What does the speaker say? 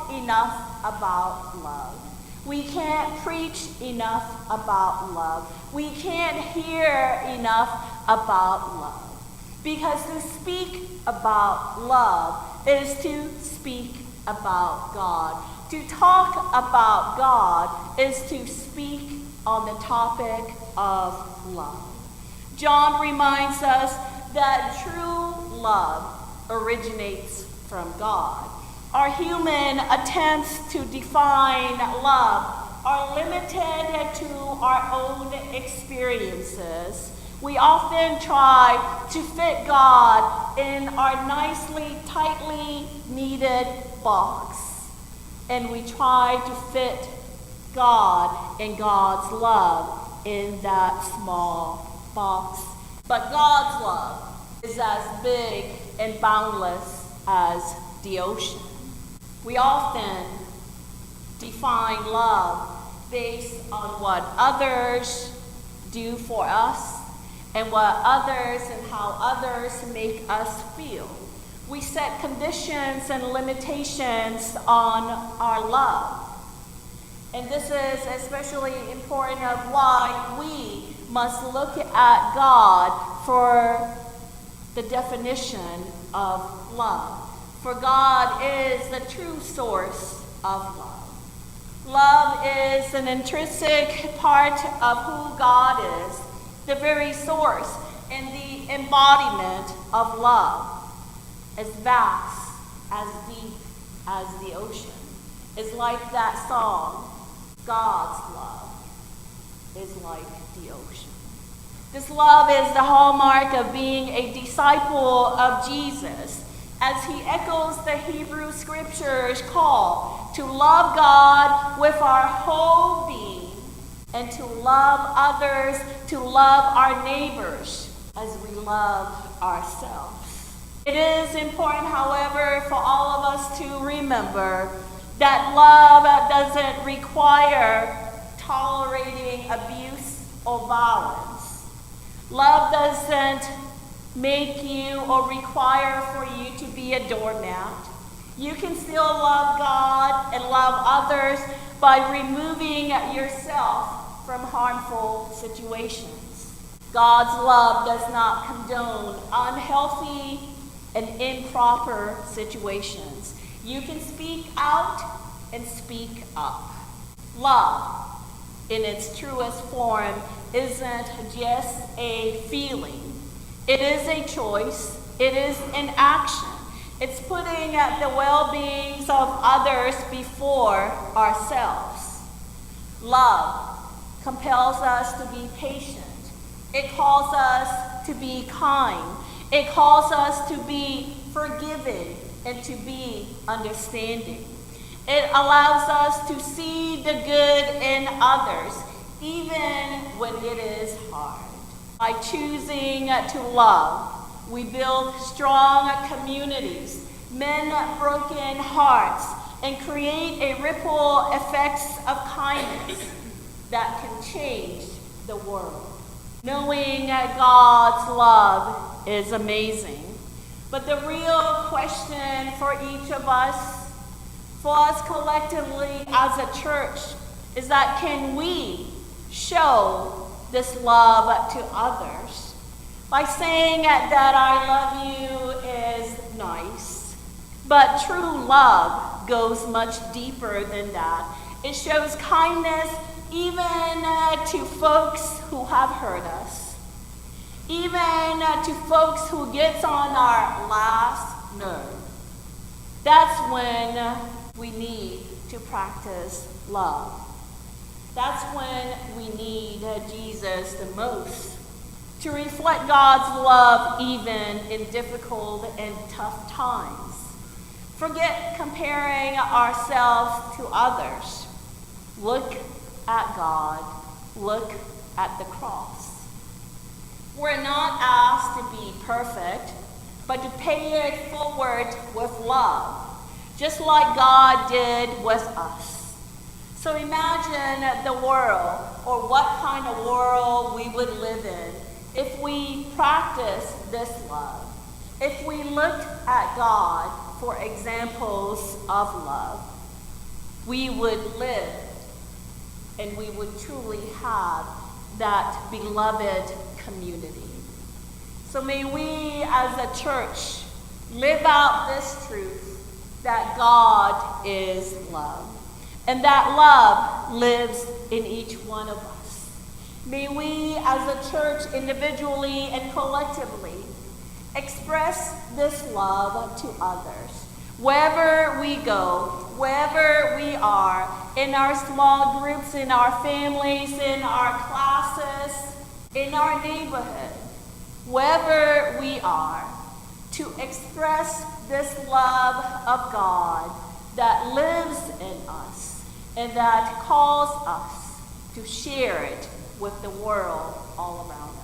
talk enough about love. We can't preach enough about love. We can't hear enough about love. Because to speak about love is to speak about God. To talk about God is to speak on the topic of love. John reminds us that true love originates from God. Our human attempts to define love are limited to our own experiences. We often try to fit God in our nicely, tightly kneaded box. And we try to fit God and God's love in that small box. But God's love is as big and boundless as the ocean. We often define love based on what others do for us and what others and how others make us feel. We set conditions and limitations on our love. And this is especially important of why we must look at God for the definition of love. For God is the true source of love. Love is an intrinsic part of who God is, the very source and the embodiment of love. As vast, as deep as the ocean. It's like that song, God's love is like the ocean. This love is the hallmark of being a disciple of Jesus, as he echoes the Hebrew Scriptures call to love God with our whole being and to love others, to love our neighbors as we love ourselves. It is important, however, for all of us to remember that love doesn't require tolerating abuse or violence. Love doesn't make you or require for you to be a doormat. You can still love God and love others by removing yourself from harmful situations. God's love does not condone unhealthy and improper situations. You can speak out and speak up. Love, in its truest form, isn't just a feeling. It is a choice. It is an action. It's putting the well-beings of others before ourselves. Love compels us to be patient. It calls us to be kind. It calls us to be forgiving and to be understanding. It allows us to see the good in others, even when it is hard. By choosing to love, we build strong communities, mend broken hearts, and create a ripple effects of kindness that can change the world. Knowing God's love is amazing. But the real question for each of us, for us collectively as a church, is that can we show this love to others? By saying that I love you is nice, but true love goes much deeper than that. It shows kindness even to folks who have hurt us, even to folks who gets on our last nerve. That's when we need to practice love. That's when we need Jesus the most, to reflect God's love even in difficult and tough times. Forget comparing ourselves to others. Look at God. Look at the cross. We're not asked to be perfect, but to pay it forward with love, just like God did with us. So imagine the world, or what kind of world we would live in if we practiced this love, if we looked at God for examples of love. we would live and we would truly have that beloved community. So may we as a church live out this truth that God is love, and that love lives in each one of us. May we as a church individually and collectively express this love to others. Wherever we go, wherever we are, in our small groups, in our families, in our classes, in our neighborhood, wherever we are, to express this love of God that lives in us and that calls us to share it with the world all around us.